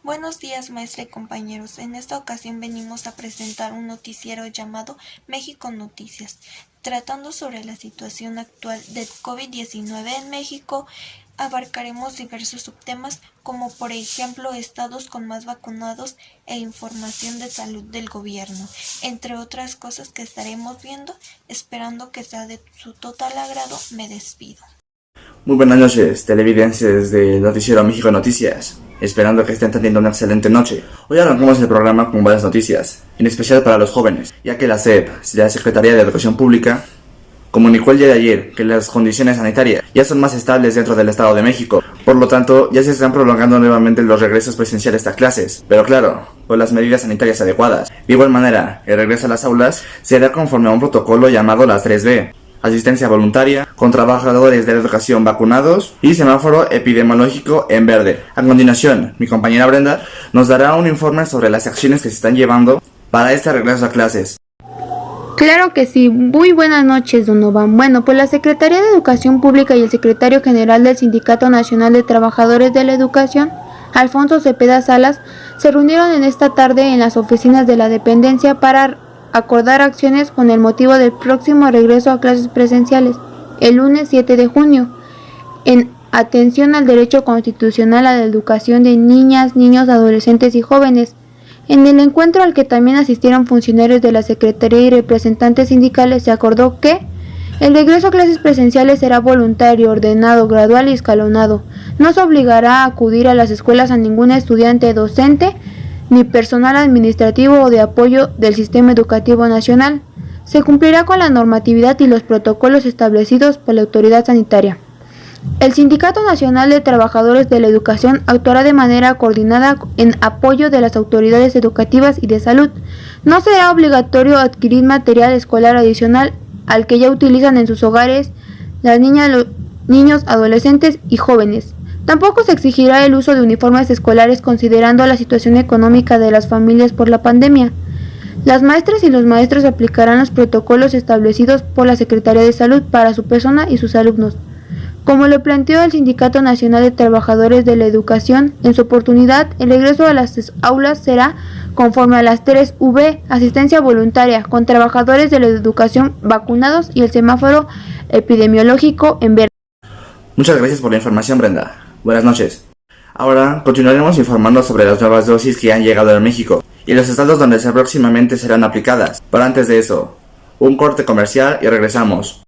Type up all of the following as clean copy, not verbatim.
Buenos días, maestra y compañeros. En esta ocasión venimos a presentar un noticiero llamado México Noticias, tratando sobre la situación actual del COVID-19 en México. Abarcaremos diversos subtemas como por ejemplo estados con más vacunados e información de salud del gobierno, entre otras cosas que estaremos viendo. Esperando que sea de su total agrado, me despido. Muy buenas noches, televidentes del Noticiero México Noticias. Esperando que estén teniendo una excelente noche. Hoy arrancamos el programa con varias noticias, en especial para los jóvenes, ya que la SEP, la Secretaría de Educación Pública, comunicó el día de ayer que las condiciones sanitarias ya son más estables dentro del Estado de México. Por lo tanto, ya se están prolongando nuevamente los regresos presenciales a clases, pero claro, con las medidas sanitarias adecuadas. De igual manera, el regreso a las aulas se hará conforme a un protocolo llamado las 3B. Asistencia voluntaria, con trabajadores de la educación vacunados y semáforo epidemiológico en verde. A continuación, mi compañera Brenda nos dará un informe sobre las acciones que se están llevando para este regreso a clases. Claro que sí. Muy buenas noches, Donovan. Bueno, pues la Secretaría de Educación Pública y el Secretario General del Sindicato Nacional de Trabajadores de la Educación, Alfonso Cepeda Salas, se reunieron en esta tarde en las oficinas de la dependencia para acordar acciones con el motivo del próximo regreso a clases presenciales, el lunes 7 de junio, en atención al derecho constitucional a la educación de niñas, niños, adolescentes y jóvenes. En el encuentro al que también asistieron funcionarios de la Secretaría y representantes sindicales, se acordó que el regreso a clases presenciales será voluntario, ordenado, gradual y escalonado. No se obligará a acudir a las escuelas a ningún estudiante, docente, ni personal administrativo o de apoyo del sistema educativo nacional. Se cumplirá con la normatividad y los protocolos establecidos por la autoridad sanitaria. El Sindicato Nacional de Trabajadores de la Educación actuará de manera coordinada en apoyo de las autoridades educativas y de salud. No será obligatorio adquirir material escolar adicional al que ya utilizan en sus hogares las niñas, niños, adolescentes y jóvenes. Tampoco se exigirá el uso de uniformes escolares considerando la situación económica de las familias por la pandemia. Las maestras y los maestros aplicarán los protocolos establecidos por la Secretaría de Salud para su persona y sus alumnos. Como lo planteó el Sindicato Nacional de Trabajadores de la Educación, en su oportunidad, el regreso a las aulas será conforme a las 3V, asistencia voluntaria, con trabajadores de la educación vacunados y el semáforo epidemiológico en verde. Muchas gracias por la información, Brenda. Buenas noches. Ahora continuaremos informando sobre las nuevas dosis que han llegado a México y los estados donde próximamente serán aplicadas. Pero antes de eso, un corte comercial y regresamos.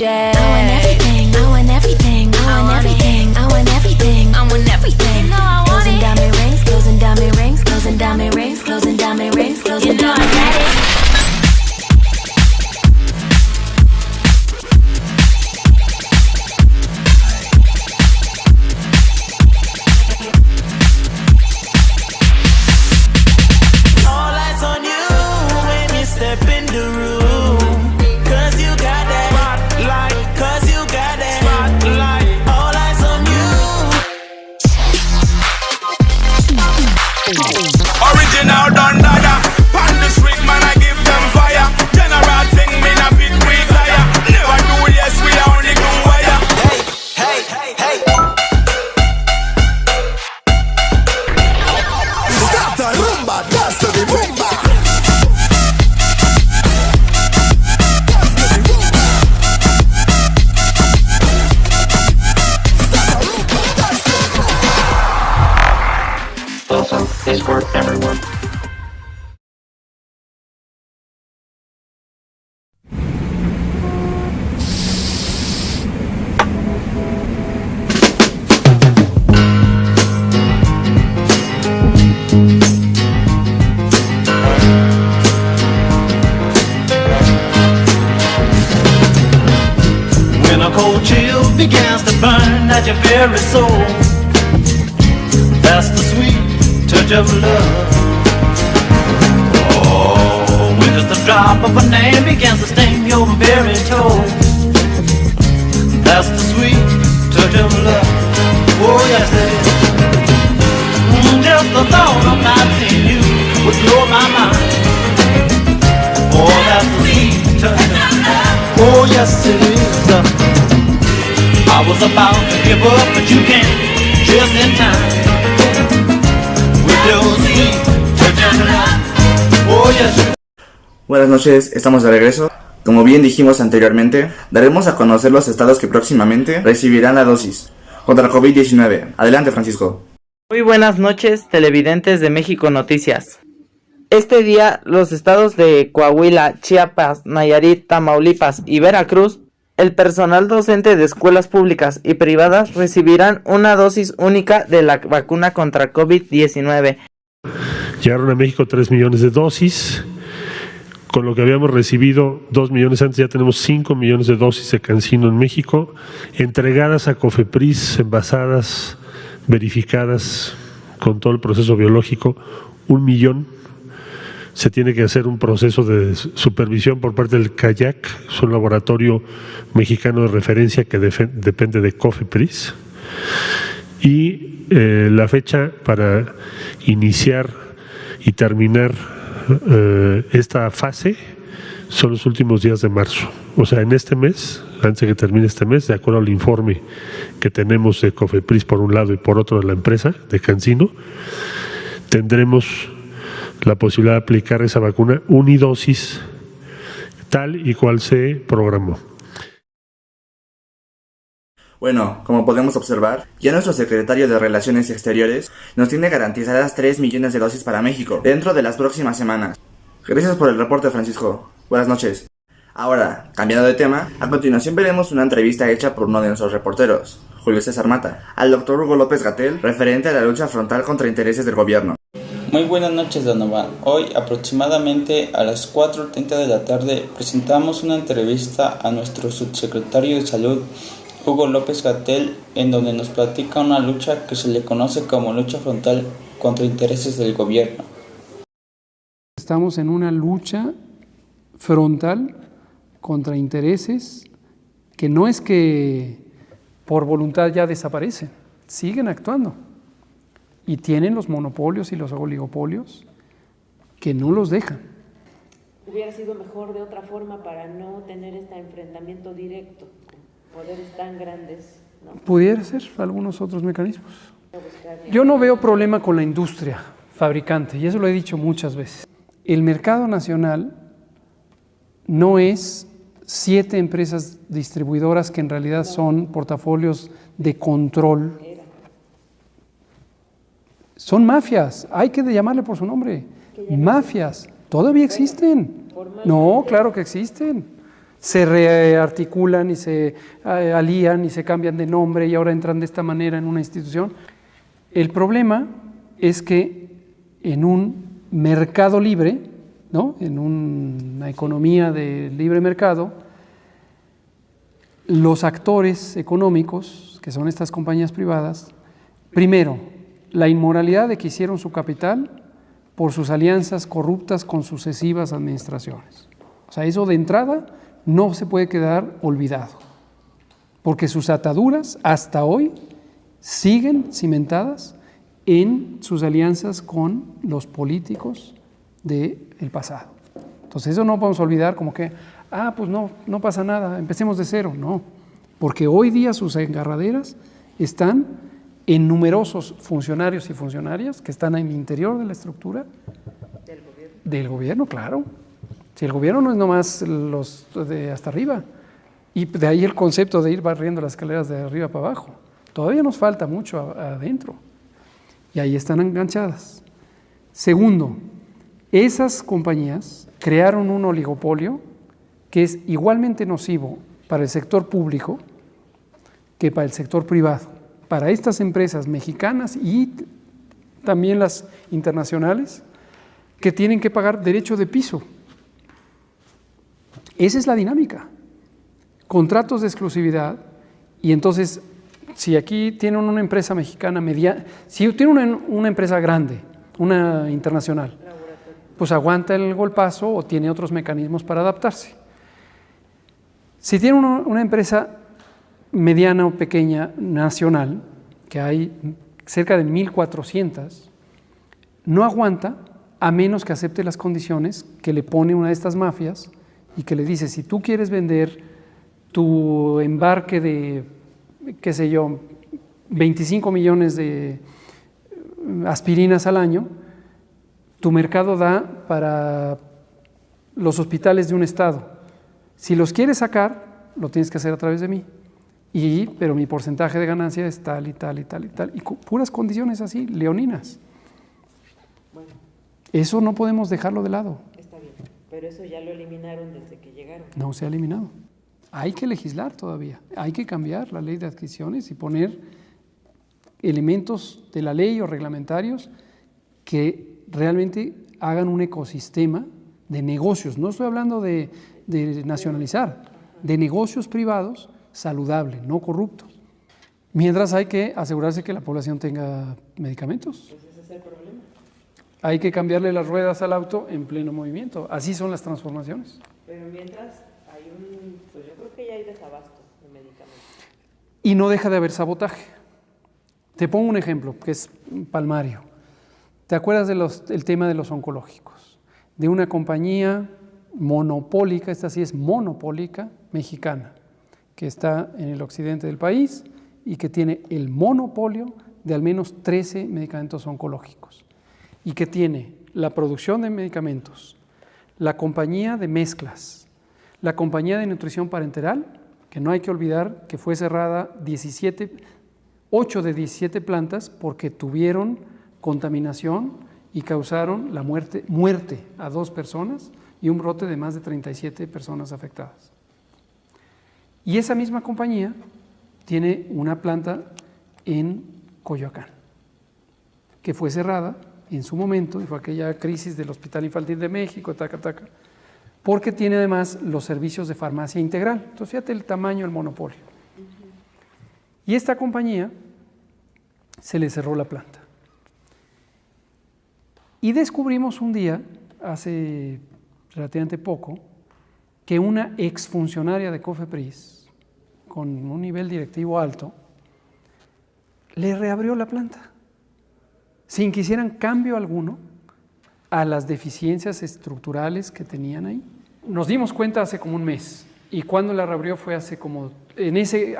I want everything, I want everything, I want everything, I want everything, I want everything. Closing down my rings, closing down my rings, closing down my rings, closing down my rings, closing down my rings. All eyes on you when you step in the room. Original Don Dada, pan the swing man I give them fire. General thing me na fit retire. Never do yes we only do wire. Hey, hey, hey. Stop the rumba, dance to the rumba. Also is for everyone. very soul. That's the sweet touch of love. Oh, when just a drop of a name begins to sting your very toe. That's the sweet touch of love. Oh, yes it is. Just the thought of not seeing you would blow my mind. Oh, that's the sweet touch of love. Oh, yes it is. I was about to give up, but you came just in time. With your sweet touch of love. Oh, yes. Buenas noches, estamos de regreso. Como bien dijimos anteriormente, daremos a conocer los estados que próximamente recibirán la dosis contra la COVID-19. Adelante, Francisco. Muy buenas noches, televidentes de México Noticias. Este día, los estados de Coahuila, Chiapas, Nayarit, Tamaulipas y Veracruz, el personal docente de escuelas públicas y privadas recibirán una dosis única de la vacuna contra COVID-19. Llegaron a México 3 millones de dosis. Con lo que habíamos recibido 2 millones antes, ya tenemos 5 millones de dosis de CanSino en México, entregadas a COFEPRIS, envasadas, verificadas con todo el proceso biológico, 1 millón. Se tiene que hacer un proceso de supervisión por parte del CAYAC, es un laboratorio mexicano de referencia que depende de COFEPRIS. Y la fecha para iniciar y terminar esta fase son los últimos días de marzo. O sea, en este mes, antes de que termine este mes, de acuerdo al informe que tenemos de COFEPRIS por un lado y por otro de la empresa de CanSino, tendremos la posibilidad de aplicar esa vacuna unidosis tal y cual se programó. Bueno, como podemos observar, ya nuestro secretario de Relaciones Exteriores nos tiene garantizadas 3 millones de dosis para México dentro de las próximas semanas. Gracias por el reporte, Francisco. Buenas noches. Ahora, cambiando de tema, a continuación veremos una entrevista hecha por uno de nuestros reporteros, Julio César Mata, al doctor Hugo López-Gatell, referente a la lucha frontal contra intereses del gobierno. Muy buenas noches, Donovan. Hoy, aproximadamente a las 4:30 de la tarde, presentamos una entrevista a nuestro subsecretario de Salud, Hugo López-Gatell, en donde nos platica una lucha que se le conoce como lucha frontal contra intereses del gobierno. Estamos en una lucha frontal contra intereses que no es que por voluntad ya desaparecen, siguen actuando y tienen los monopolios y los oligopolios que no los dejan. Hubiera sido mejor de otra forma para no tener este enfrentamiento directo, poderes tan grandes, ¿no? Pudiera ser algunos otros mecanismos. Yo no veo problema con la industria fabricante, y eso lo he dicho muchas veces. El mercado nacional no es 7 empresas distribuidoras que en realidad son portafolios de control. Son mafias, hay que llamarle por su nombre. Mafias, todavía existen. No, claro que existen. Se rearticulan y se alían y se cambian de nombre y ahora entran de esta manera en una institución. El problema es que en un mercado libre, ¿no? En una economía de libre mercado, los actores económicos, que son estas compañías privadas, primero, la inmoralidad de que hicieron su capital por sus alianzas corruptas con sucesivas administraciones. O sea, eso de entrada no se puede quedar olvidado, porque sus ataduras hasta hoy siguen cimentadas en sus alianzas con los políticos del pasado. Entonces eso no podemos olvidar como que, pues no pasa nada, empecemos de cero. No, porque hoy día sus engarraderas están en numerosos funcionarios y funcionarias que están en el interior de la estructura del gobierno, claro. Si el gobierno no es nomás los de hasta arriba, y de ahí el concepto de ir barriendo las escaleras de arriba para abajo. Todavía nos falta mucho adentro, y ahí están enganchadas. Segundo, esas compañías crearon un oligopolio que es igualmente nocivo para el sector público que para el sector privado. Para estas empresas mexicanas y también las internacionales que tienen que pagar derecho de piso. Esa es la dinámica. Contratos de exclusividad, y entonces si aquí tienen una empresa mexicana mediana, si tienen una empresa grande, una internacional, pues aguanta el golpazo o tiene otros mecanismos para adaptarse. Si tiene una empresa mediana o pequeña nacional, que hay cerca de 1,400, no aguanta a menos que acepte las condiciones que le pone una de estas mafias y que le dice, si tú quieres vender tu embarque de, qué sé yo, 25 millones de aspirinas al año, tu mercado da para los hospitales de un estado. Si los quieres sacar, lo tienes que hacer a través de mí. Pero mi porcentaje de ganancia es tal y tal y tal y tal. Y puras condiciones así, leoninas. Bueno. Eso no podemos dejarlo de lado. Está bien, pero eso ya lo eliminaron desde que llegaron. No se ha eliminado. Hay que legislar todavía. Hay que cambiar la ley de adquisiciones y poner elementos de la ley o reglamentarios que realmente hagan un ecosistema de negocios. No estoy hablando de nacionalizar, de negocios privados saludables, no corruptos. Mientras hay que asegurarse que la población tenga medicamentos. Pues ese es el problema. Hay que cambiarle las ruedas al auto en pleno movimiento. Así son las transformaciones. Pero mientras hay pues yo creo que ya hay desabasto de medicamentos. Y no deja de haber sabotaje. Te pongo un ejemplo, que es palmario. ¿Te acuerdas del tema de los oncológicos? De una compañía monopólica, esta sí es monopólica, mexicana, que está en el occidente del país y que tiene el monopolio de al menos 13 medicamentos oncológicos y que tiene la producción de medicamentos, la compañía de mezclas, la compañía de nutrición parenteral, que no hay que olvidar que fue cerrada 8 de 17 plantas porque tuvieron contaminación y causaron la muerte a 2 personas y un brote de más de 37 personas afectadas. Y esa misma compañía tiene una planta en Coyoacán, que fue cerrada en su momento, y fue aquella crisis del Hospital Infantil de México, porque tiene además los servicios de farmacia integral. Entonces, fíjate el tamaño del monopolio. Y esta compañía se le cerró la planta. Y descubrimos un día, hace relativamente poco, que una exfuncionaria de COFEPRIS, con un nivel directivo alto, le reabrió la planta, sin que hicieran cambio alguno a las deficiencias estructurales que tenían ahí. Nos dimos cuenta hace como un mes, y cuando la reabrió fue hace como,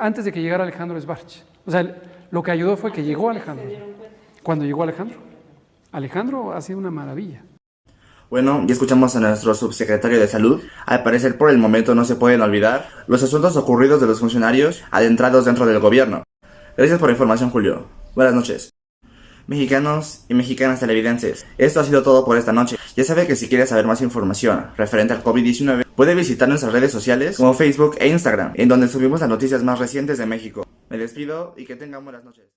antes de que llegara Alejandro Sbarch. O sea, lo que ayudó fue que llegó Alejandro. Cuando llegó Alejandro ha sido una maravilla. Bueno, ya escuchamos a nuestro subsecretario de Salud. Al parecer, por el momento no se pueden olvidar los asuntos ocurridos de los funcionarios adentrados dentro del gobierno. Gracias por la información, Julio. Buenas noches. Mexicanos y mexicanas televidentes, esto ha sido todo por esta noche. Ya sabe que si quiere saber más información referente al COVID-19, puede visitar nuestras redes sociales como Facebook e Instagram, en donde subimos las noticias más recientes de México. Me despido y que tengan buenas noches.